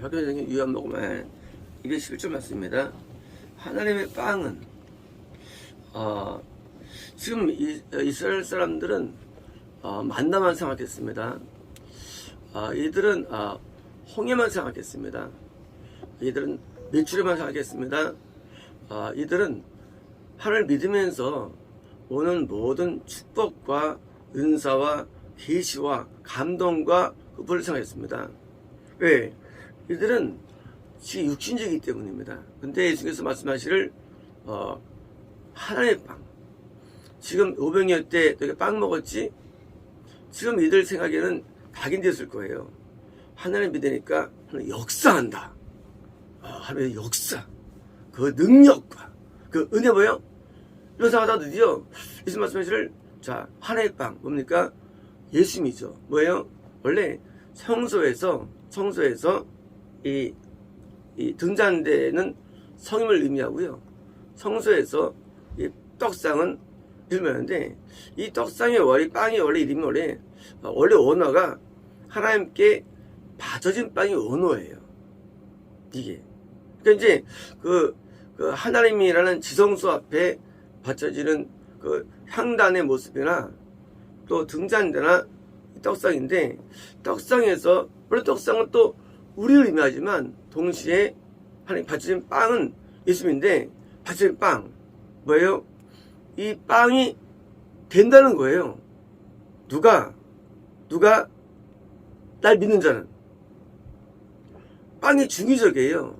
박효정의 유한복음 이게 11조 말씀입니다. 하나님의 빵은 지금 이스라엘 사람들은 만나만 생각했습니다. 이들은 홍해만 생각했습니다. 이들은 메추리만 생각했습니다. 이들은 하나님을 믿으면서 오는 모든 축복과 은사와 계시와 감동과 그걸 생각했습니다. 왜? 이들은 육신적이기 때문입니다. 근데 예수께서 말씀하시를 하나님의 빵, 지금 500년 때 너희가 빵 먹었지? 지금 이들 생각에는 각인되었을 거예요. 하나님 믿으니까 하나님 역사한다. 하나님의 역사, 그 능력과 그 은혜 뭐예요? 이런 생각하다 드디어 예수 말씀하시를 자, 하나님의 빵 뭡니까? 예수님이죠. 뭐예요? 원래 성소에서 이 등잔대는 성임을 의미하고요. 성소에서 이 떡상은 이름이었는데, 이 떡상의 빵이 원래 이름이 원래 원어가 하나님께 바쳐진 빵이 원어예요. 이게. 그러니까 이제 그 하나님이라는 지성소 앞에 바쳐지는 그 향단의 모습이나 또 등잔대나 떡상인데, 떡상에서 물론 떡상은 또 우리를 의미하지만 동시에 하나님 바쳐진 빵은 예수님인데, 바쳐진 빵 뭐예요? 이 빵이 된다는 거예요. 누가 날 믿는 자는. 빵이 중의적이에요.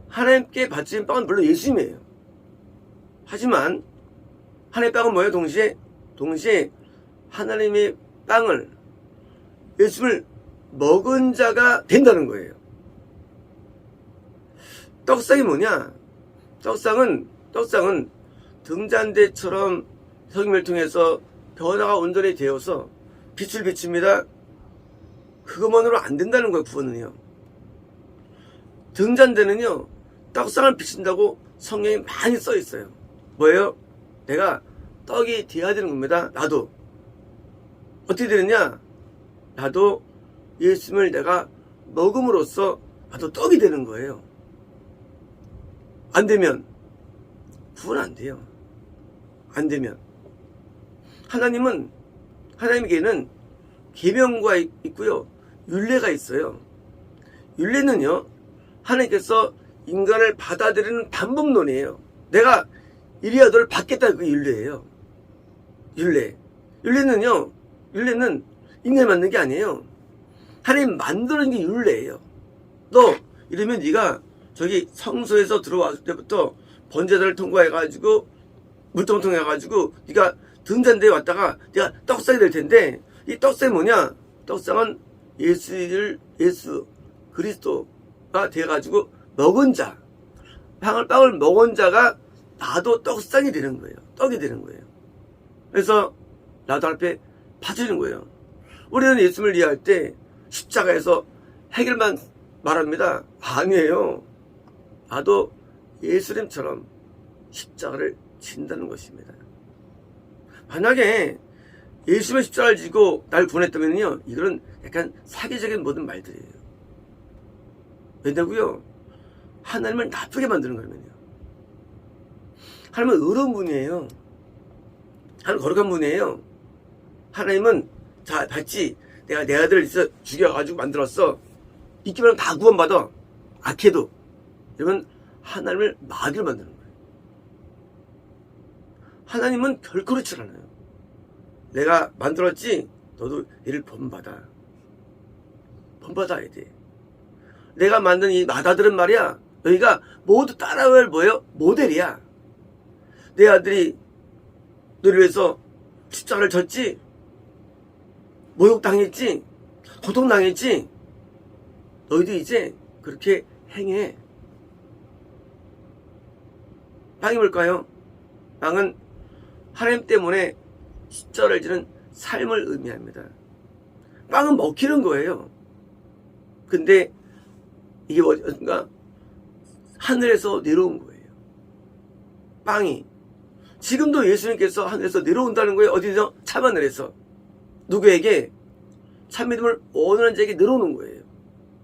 하나님께 바쳐진 빵은 물론 예수님이에요. 하지만 하나님의 빵은 뭐예요? 동시에 하나님의 빵을, 예수님을 먹은 자가 된다는 거예요. 떡상이 뭐냐? 떡상은 등잔대처럼 성임을 통해서 변화가 온전히 되어서 빛을 비춥니다. 그것만으로 안 된다는 거예요. 구원은요. 등잔대는요, 떡상을 비춘다고 성경에 많이 써 있어요. 뭐예요? 내가 떡이 되어야 되는 겁니다. 나도 어떻게 되느냐? 나도 예수님을 내가 먹음으로써 나도 떡이 되는 거예요. 안 되면 구원 안 돼요. 안 되면. 하나님에게는 계명과 있고요, 율례가 있어요. 율례는요, 하나님께서 인간을 받아들이는 방법론이에요. 내가 이리야 너를 받겠다, 그 율례예요. 율례는 인간이 만든 게 아니에요. 하나님 만드는 게 율례예요. 너 이러면 네가 저기 성소에서 들어왔을 때부터 번제단을 통과해가지고 물통 통해가지고 네가 등잔대에 왔다가 네가 떡상이 될 텐데, 이 떡상이 뭐냐? 떡상은 예수 그리스도가 돼가지고 먹은 자, 빵을 먹은 자가 나도 떡상이 되는 거예요. 떡이 되는 거예요. 그래서 나도 앞에 바쳐지는 거예요. 우리는 예수님을 이해할 때 십자가에서 해결만 말합니다. 아니에요. 나도 예수님처럼 십자가를 진다는 것입니다. 만약에 예수님의 십자가를 지고 날 구원했다면요, 이거는 약간 사기적인 모든 말들이에요. 왜냐고요? 하나님을 나쁘게 만드는 거면요. 하나님은 의로운 분이에요. 하나님은 거룩한 분이에요. 하나님은 자, 봤지? 내가 내 아들을 죽여가지고 만들었어. 믿기만 하면 다 구원받아. 악해도. 이러면 하나님을 마귀를 만드는 거예요. 하나님은 결코 그렇지 않아요. 내가 만들었지? 너도 이를 본받아. 본받아야 돼. 내가 만든 이 마다들은 말이야, 너희가 모두 따라올 뭐예요? 모델이야. 내 아들이 너를 위해서 십자가를 졌지? 모욕당했지? 고통당했지? 너희도 이제 그렇게 행해. 빵이 뭘까요? 빵은 하나님 때문에 십자가를 지는 삶을 의미합니다. 빵은 먹히는 거예요. 근데 이게 뭔가 하늘에서 내려온 거예요. 빵이. 지금도 예수님께서 하늘에서 내려온다는 거예요. 어디서? 참하늘에서. 누구에게? 참 믿음을 원하는 자에게 내려오는 거예요.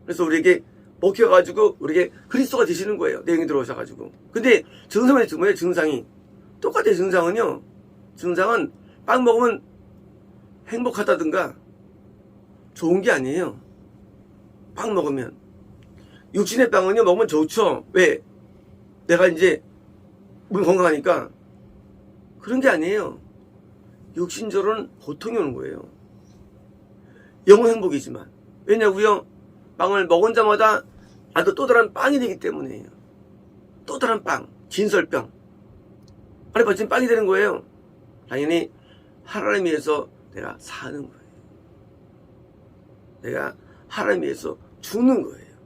그래서 우리에게 먹혀가지고 우리에게 그리스도가 되시는 거예요. 내용이 들어오셔가지고. 근데 증상은 뭐예요? 증상이 똑같아요. 증상은요. 증상은 빵 먹으면 행복하다든가 좋은 게 아니에요. 빵 먹으면 육신의 빵은요 먹으면 좋죠. 왜? 내가 이제 몸 건강하니까. 그런 게 아니에요. 육신적으로는 고통이 오는 거예요. 영혼 행복이지만. 왜냐고요? 빵을 먹은 자마다 나도 또 다른 빵이 되기 때문이에요. 또 다른 빵, 진설병. 아니 벌써 빵이 되는 거예요. 당연히 하나님 위해서 내가 사는 거예요. 내가 하나님 위해서 죽는 거예요.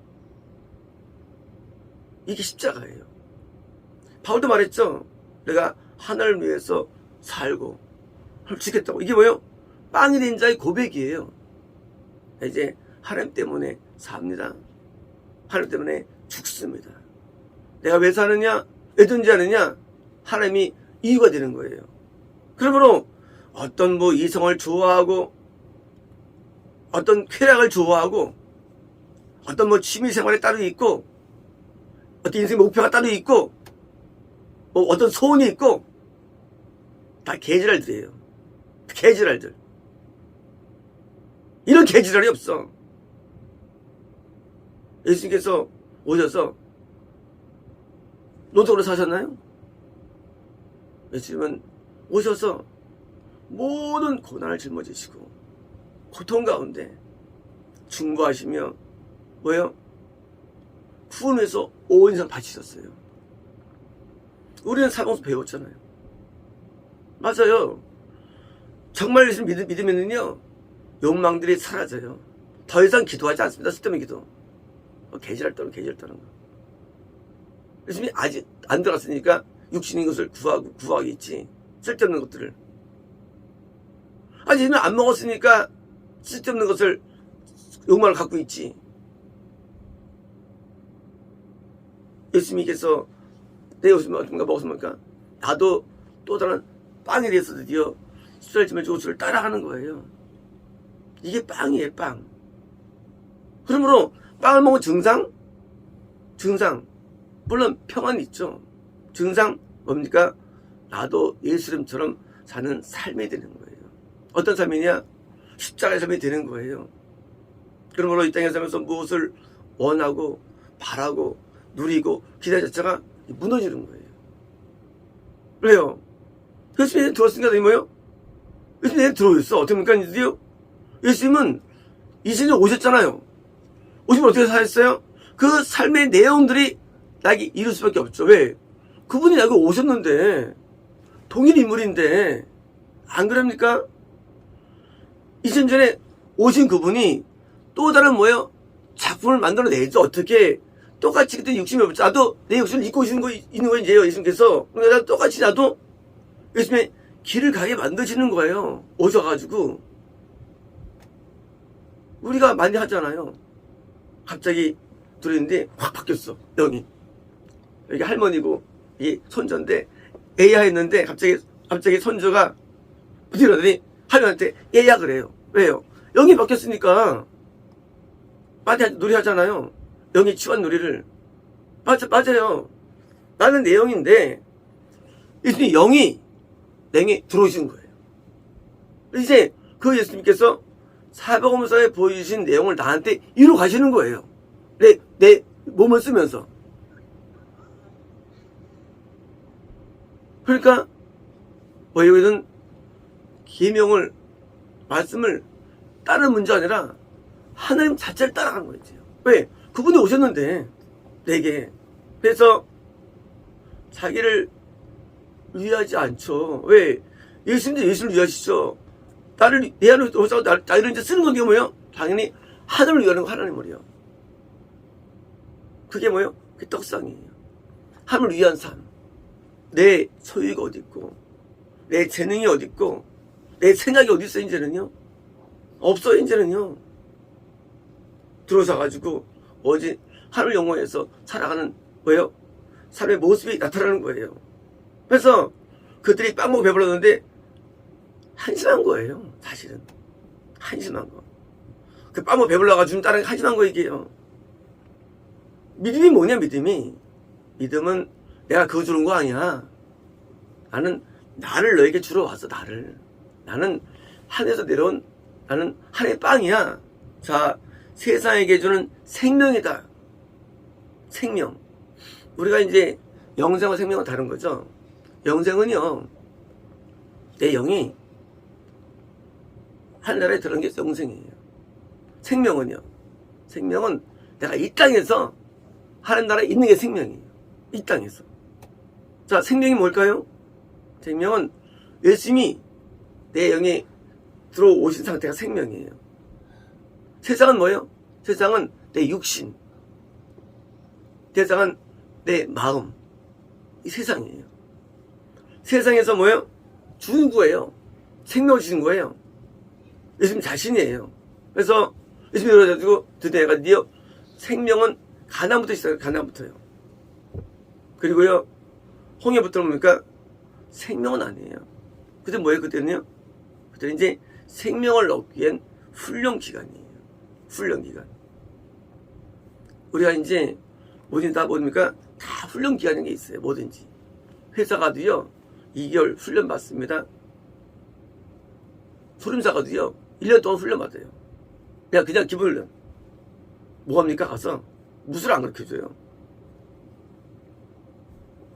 이게 십자가예요. 바울도 말했죠. 내가 하나님을 위해서 살고 죽겠다고. 이게 뭐예요? 빵이 된 자의 고백이에요. 이제 하나님 때문에 삽니다. 하나님 때문에 죽습니다. 내가 왜 사느냐? 왜 존재하느냐? 하나님이 이유가 되는 거예요. 그러므로 어떤 뭐 이성을 좋아하고 어떤 쾌락을 좋아하고 어떤 뭐 취미생활에 따로 있고 어떤 인생 목표가 따로 있고 뭐 어떤 소원이 있고 다 개지랄들이에요. 개지랄들. 이런 개지랄이 없어. 예수님께서 오셔서 노동으로 사셨나요? 예수님은 오셔서 모든 고난을 짊어지시고 고통 가운데 중보하시며 뭐예요? 구원해서 온 인생 바치셨어요. 우리는 사방에서 배웠잖아요. 맞아요. 정말 예수님 믿으면요 욕망들이 사라져요. 더 이상 기도하지 않습니다. 쓸데없는 기도. 개지랄 떠는 거. 예수님이 아직 안 들어갔으니까 육신인 것을 구하겠지. 쓸데없는 것들을. 예수님이 안 먹었으니까 쓸데없는 것을 욕망을 갖고 있지. 예수님께서 내 옷을 먹었습니까? 나도 또 다른 빵에 대해서 드디어 숫살지면 조수를 따라가는 거예요. 이게 빵이에요, 빵. 그러므로 빵을 먹은 증상 물론 평안이 있죠. 증상 뭡니까? 나도 예수님처럼 사는 삶이 되는 거예요. 어떤 삶이냐? 십자가의 삶이 되는 거예요. 그러므로 이 땅에 살면서 무엇을 원하고 바라고 누리고 기대 자체가 무너지는 거예요. 왜요? 예수님이 들어왔으니까 이 뭐예요? 예수님이 들어오셨어. 어떻게 합니까? 이들이요? 예수님은 이 세상에 오셨잖아요. 오시면 어떻게 사셨어요? 그 삶의 내용들이 나에게 이룰 수밖에 없죠. 왜? 그분이 여기 오셨는데 동일 인물인데 안 그럽니까? 2000년 전에 오신 그분이 또 다른 뭐예요? 작품을 만들어내죠. 어떻게? 똑같이 그때 욕심이 없죠. 나도 내 욕심을 잊고 있는 거 이제요. 예수님께서. 그러니까 똑같이 나도 예수님의 길을 가게 만드시는 거예요. 오셔가지고. 우리가 많이 하잖아요. 갑자기 들었는데 확 바뀌었어. 영이. 여기 할머니고 이 손자인데 애야 했는데 갑자기 손주가 부디러더니 할머니한테 애야 그래요. 왜요? 영이 바뀌었으니까 많이 놀이 하잖아요. 영이 취한 놀이를. 맞아요. 나는 내 영인데 예수님 영이 들어오신 거예요. 이제 그 예수님께서 사복음서에 보여주신 내용을 나한테 이루어 가시는 거예요. 내 몸을 쓰면서. 그러니까 여기는 계명을 말씀을 따르는 문제가 아니라 하나님 자체를 따라가는 거죠. 왜? 그분이 오셨는데 내게. 그래서 자기를 위하지 않죠. 왜? 예수님도 예수를 위하시죠. 내 안에 오셔서 나를 이제 쓰는 건 뭐예요? 당연히 하나님을 위하는 거 하나님을요. 그게 뭐예요? 그게 떡상이에요. 하나님을 위한 삶. 내 소유가 어디 있고 내 재능이 어디 있고 내 생각이 어디 있어 이제는요? 없어 이제는요. 들어오셔가지고 오직 하늘 영광에서 살아가는 거예요. 삶의 모습이 나타나는 거예요. 그래서 그들이 빵 먹고 배불렀는데 한심한 거예요. 사실은 한심한 거. 그 빵 먹고 배불러가지고 다른 한심한 거 얘기해요. 믿음이 뭐냐, 믿음이. 믿음은 내가 그거 주는 거 아니야. 나는 나를 너에게 주러 왔어, 나를. 나는 하늘에서 내려온, 나는 하늘의 빵이야. 자, 세상에게 주는 생명이다. 생명. 우리가 이제 영생과 생명은 다른 거죠. 영생은요, 내 영이 하늘나라에 들어간 게 영생이에요. 생명은요, 생명은 내가 이 땅에서 하늘나라에 있는 게 생명이에요. 이 땅에서. 자, 생명이 뭘까요? 생명은 예수님이 내 영에 들어오신 상태가 생명이에요. 세상은 뭐예요? 세상은 내 육신, 세상은 내 마음, 이 세상이에요. 세상에서 뭐예요? 주는 거예요. 생명을 주는 거예요. 예수님 자신이에요. 그래서 예수님이 그래가지고 드디어 내가 네 생명은 가난부터 시작해요. 가난부터요. 그리고요, 홍해부터 뭡니까? 생명은 아니에요. 그때 뭐예요? 그때는요? 그때는 이제 생명을 얻기 위한 훈련 기간이에요. 훈련 기간. 우리가 이제 뭐든지 다 뭡니까? 다 훈련 기간인 게 있어요. 뭐든지. 회사 가도요, 2개월 훈련 받습니다. 소림사 가도요, 1년 동안 훈련 받아요. 그냥 기본 훈련. 뭐 합니까? 가서 무술 안 가르쳐줘요.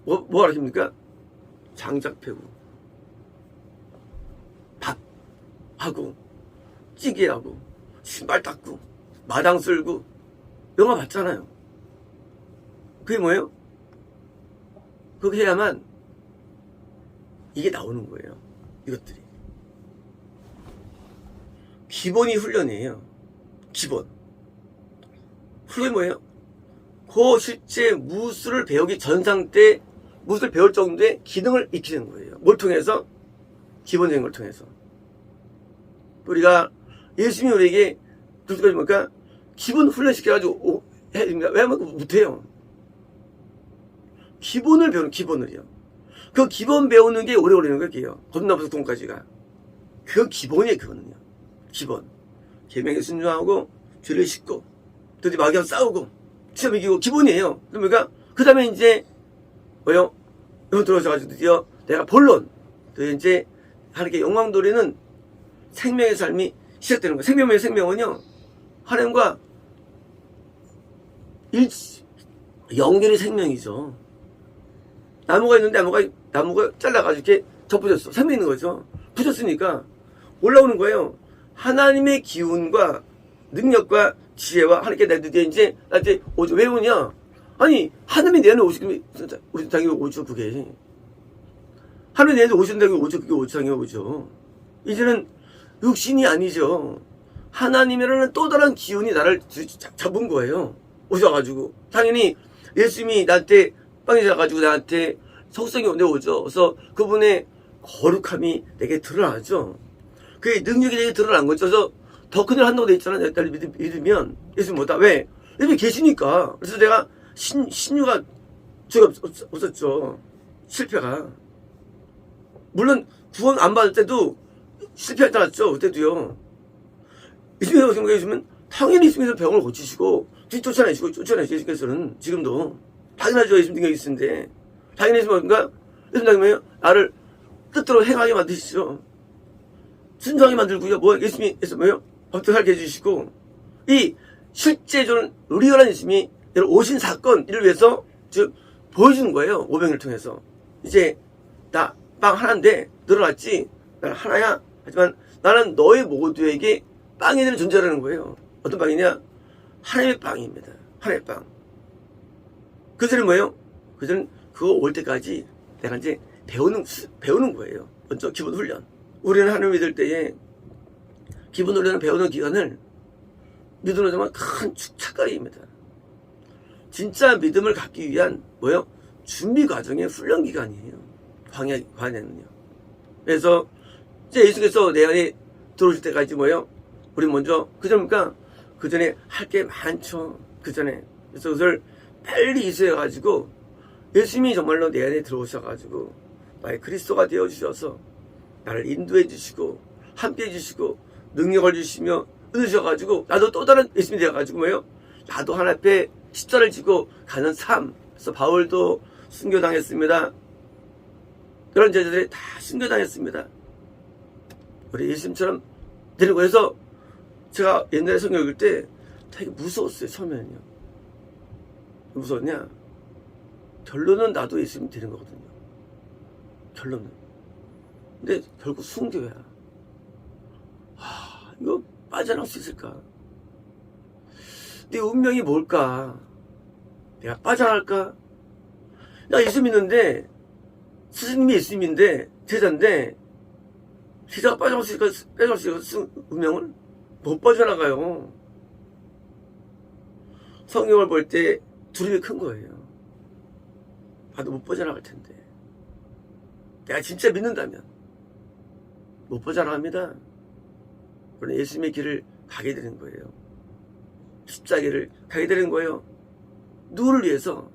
뭐 가르칩니까? 장작 패고, 밥 하고, 찌개 하고, 신발 닦고, 마당 쓸고, 영화 봤잖아요. 그게 뭐예요? 그렇게 해야만 이게 나오는 거예요. 이것들이. 기본이 훈련이에요. 기본. 훈련이 뭐예요? 그 실제 무술을 배우기 전 상태, 무술을 배울 정도의 기능을 익히는 거예요. 뭘 통해서? 기본적인 걸 통해서. 우리가 예수님이 우리에게 그것까지 뭡니까? 기본 훈련시켜가지고 해야 됩니다. 왜냐면 못해요. 기본을 배우는, 기본을요. 그 기본 배우는 게 오래 걸리는 거예요. 거듭나부터 동까지가. 그 기본이에요, 그거는요. 기본. 계명에 순종하고, 죄를 씻고, 또 마귀와 싸우고, 시험 이기고, 기본이에요. 그러니까, 그 다음에 이제, 뭐요? 이거 들어오셔가지고 드디어 내가 본론, 또 이제, 하나님께 영광 돌리는 생명의 삶이 시작되는 거예요. 생명은요, 하나님과 연결이 생명이죠. 나무가 있는데 나무가 잘라가지고 이렇게 접붙였어. 생명이 있는 거죠. 붙였으니까 올라오는 거예요. 하나님의 기운과 능력과 지혜와 하나님께 내 드디어 이제 나한테 오죠. 왜 오냐? 아니, 하나님이 내 안에 오시면 우리 당연히 오죠, 그게. 하나님이 내 안에 오신다고 오죠, 그게 오죠, 당연히 오죠. 이제는 육신이 아니죠. 하나님이라는 또 다른 기운이 나를 잡은 거예요. 오셔가지고. 당연히 예수님이 나한테 빵이 져가지고 나한테 속성이 오죠. 그래서 그분의 거룩함이 내게 드러나죠. 그의 능력이 내게 드러난 거죠. 그래서 더 큰 일 한다고 돼 있잖아요. 날 믿으면. 예수님 뭐다? 왜? 예수님이 계시니까. 그래서 내가 신유가 죄가 없었죠. 실패가. 물론 구원 안 받을 때도 실패하지 않았죠. 그때도요. 예수님이 오신 거에 있으면 당연히 예수님께서 병을 고치시고 쫓아내시고 예수님께서는 지금도 당연하죠. 예수님 능력이 있는데 당연히 뭔가 예수님 뭐예요? 나를 뜻대로 행하게 만드시죠. 순종하게 만들고요. 뭐 예수님께서 뭐예요? 법대로 살게 해주시고 이 실제적으로 리얼한 예수님이 오신 사건 이를 위해서 즉 보여주는 거예요. 오병이를 통해서. 이제 나 빵 하나인데 늘어났지. 나는 하나야. 하지만 나는 너희 모두에게 빵이 되는 존재라는 거예요. 어떤 빵이냐? 하나님의 빵입니다. 하나님의 빵. 그전에 뭐예요? 그전에 그거 올 때까지 내가 이제 배우는 거예요. 먼저 기본 훈련. 우리는 하나님을 믿을 때에 기본 훈련을 배우는 기간을 믿음으로 정말 큰 착각입니다. 진짜 믿음을 갖기 위한 뭐예요? 준비 과정의 훈련 기간이에요. 광야는요. 그래서 이제 예수께서 내 안에 들어오실 때까지 뭐예요? 우리 먼저 그 전에 할 게 많죠. 그 전에. 그래서 그것을 빨리 이수해가지고 예수님이 정말로 내 안에 들어오셔가지고 나의 그리스도가 되어주셔서 나를 인도해 주시고 함께 해주시고 능력을 주시며 은으셔가지고 나도 또 다른 예수님이 되어가지고 뭐예요? 나도 하나님 앞에 십자를 지고 가는 삶. 그래서 바울도 순교당했습니다. 그런 제자들이 다 순교당했습니다. 우리 예수님처럼 되려고 해서 제가 옛날에 성경 읽을 때 되게 무서웠어요. 처음에는요. 무서웠냐? 결론은 나도 예수님 되는 거거든요. 결론은. 근데 결국 순교야. 이거 빠져나올 수 있을까? 내 운명이 뭘까? 내가 빠져나갈까? 나 예수 믿는데, 스승님이 예수님인데, 제자인데, 제자가 빠져나올 수 있을까? 빼져나올 수 있을까? 운명을? 못 빠져나가요. 성경을 볼 때 두려움이 큰 거예요. 나도 못 빠져나갈 텐데. 내가 진짜 믿는다면 못 빠져나갑니다. 그러나 예수님의 길을 가게 되는 거예요. 십자가를 가게 되는 거예요. 누구를 위해서?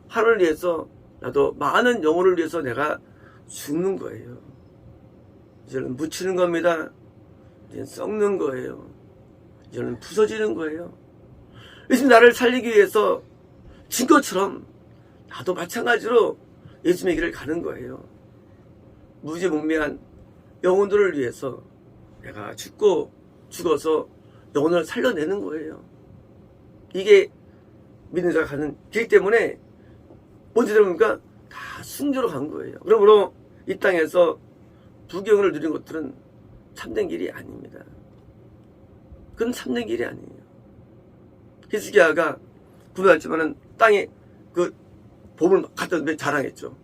하나님을 위해서, 나도 많은 영혼을 위해서 내가 죽는 거예요. 이제는 묻히는 겁니다. 이제는 썩는 거예요. 이제는 부서지는 거예요. 예수님 나를 살리기 위해서 진 것처럼 나도 마찬가지로 예수님의 길을 가는 거예요. 무지몽매한 영혼들을 위해서 내가 죽어서 영혼을 살려내는 거예요. 이게 믿는 자가 가는 길 때문에 언제 되니까 다 순교로 간 거예요. 그러므로 이 땅에서 부경을 누린 것들은 참된 길이 아닙니다. 그건 참된 길이 아니에요. 히스기야가 구원했지만은 땅에 그 보물 갖다 자랑했죠.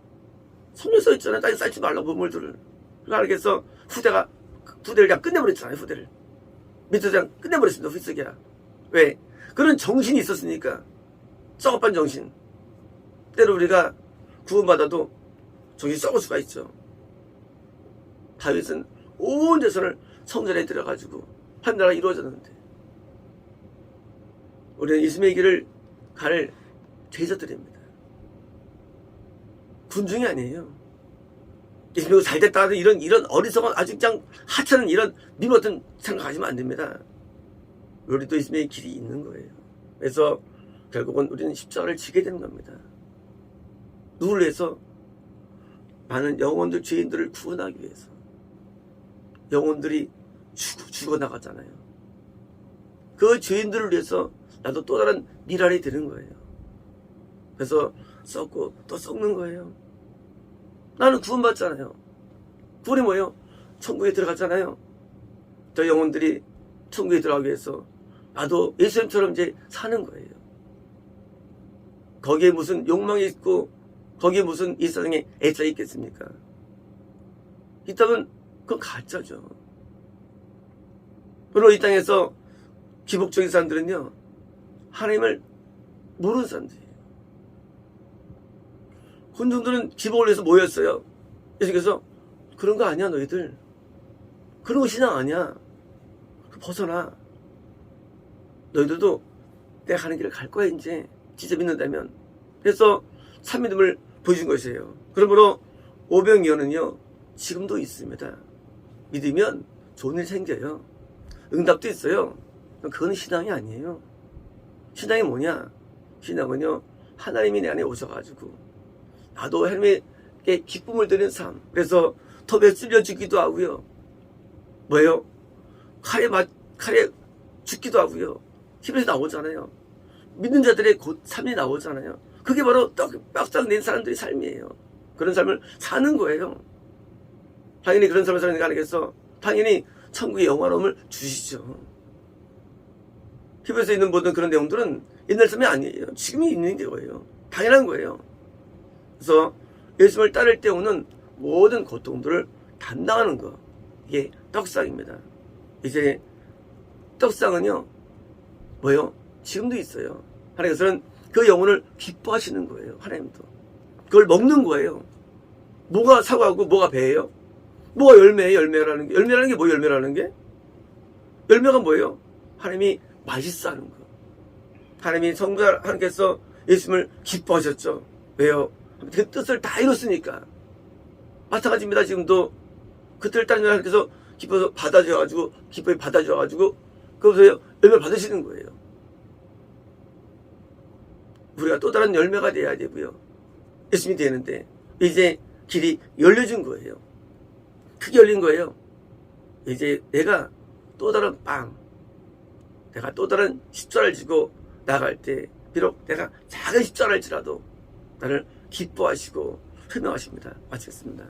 성경에 써 있잖아요. 땅에 쌓지 말라고 보물들을. 그러니까 그래서 후대를 그냥 끝내버렸잖아요. 후대를 밑에서 그냥 끝내버렸습니다. 히스기야. 왜? 그런 정신이 있었으니까. 썩어pan 정신. 때로 우리가 구원받아도 정신이 썩을 수가 있죠. 다윗은 온 재산을 성전에 들여가지고 한 나라가 이루어졌는데, 우리는 예수님의 길을 갈 제자들입니다. 군중이 아니에요. 예수님이 잘됐다 하는 이런 어리석은 아주 그냥 하찮은 이런 민 같은 생각하시면 안 됩니다. 우리도 예수님의 길이 있는 거예요. 그래서 결국은 우리는 십자가를 지게 되는 겁니다. 누구를 위해서? 많은 영혼들, 죄인들을 구원하기 위해서. 영혼들이 죽어나가잖아요. 그 죄인들을 위해서 나도 또 다른 미랄이 되는 거예요. 그래서 썩고 또 썩는 거예요. 나는 구원받잖아요. 구원이 뭐예요? 천국에 들어갔잖아요. 저 영혼들이 천국에 들어가기 위해서 나도 예수님처럼 이제 사는 거예요. 거기에 무슨 욕망이 있고 거기에 무슨 이 세상에 애착이 있겠습니까? 있다면 그건 가짜죠. 그리고 이 땅에서 기복적인 사람들은요, 하나님을 모르는 사람들이에요. 군중들은 기복을 위해서 모였어요. 예수께서 그런 거 아니야 너희들. 그런 거 신앙 아니야. 벗어나. 너희들도 내가 가는 길을 갈 거야 이제. 진짜 믿는다면. 그래서 참믿음을 보여준 것이에요. 그러므로 오병이어는요 지금도 있습니다. 믿으면 좋은 일 생겨요. 응답도 있어요. 그건 신앙이 아니에요. 신앙이 뭐냐? 신앙은요 하나님이 내 안에 오셔가지고 나도 하나님께 기쁨을 드리는 삶. 그래서 톱에 찔려 죽기도 하고요. 뭐예요? 칼에 죽기도 하고요. 히브리서 나오잖아요. 믿는 자들의 삶이 나오잖아요. 그게 바로 빡싹 낸 사람들의 삶이에요. 그런 삶을 사는 거예요. 당연히 그런 삶을 사는 게 아니겠어. 당연히 천국의 영화로움을 주시죠. 히브리서에 있는 모든 그런 내용들은 옛날 삶이 아니에요. 지금이 있는 거예요. 당연한 거예요. 그래서 예수님을 따를 때 오는 모든 고통들을 담당하는 거, 이게 떡상입니다. 이제 떡상은요 뭐예요? 지금도 있어요. 하나님께서는 그 영혼을 기뻐하시는 거예요. 하나님도 그걸 먹는 거예요. 뭐가 사과하고 뭐가 배예요? 뭐가 열매예요? 열매라는 게 뭐예요? 열매라는 게? 열매가 뭐예요? 하나님이 맛있어 하는 거. 하나님이 하나님께서 예수님을 기뻐하셨죠. 왜요? 그 뜻을 다 이뤘으니까. 마찬가지입니다. 지금도 그 뜻을 따르는 하나님께서 기뻐서 기뻐히 받아주셔가지고 거기서 열매를 받으시는 거예요. 우리가 또 다른 열매가 돼야 되고요. 열심히 되는데 이제 길이 열려진 거예요. 크게 열린 거예요. 이제 내가 또 다른 내가 또 다른 십자를 지고 나갈 때 비록 내가 작은 십자랄지라도 나를 기뻐하시고 설명하십니다. 마치겠습니다.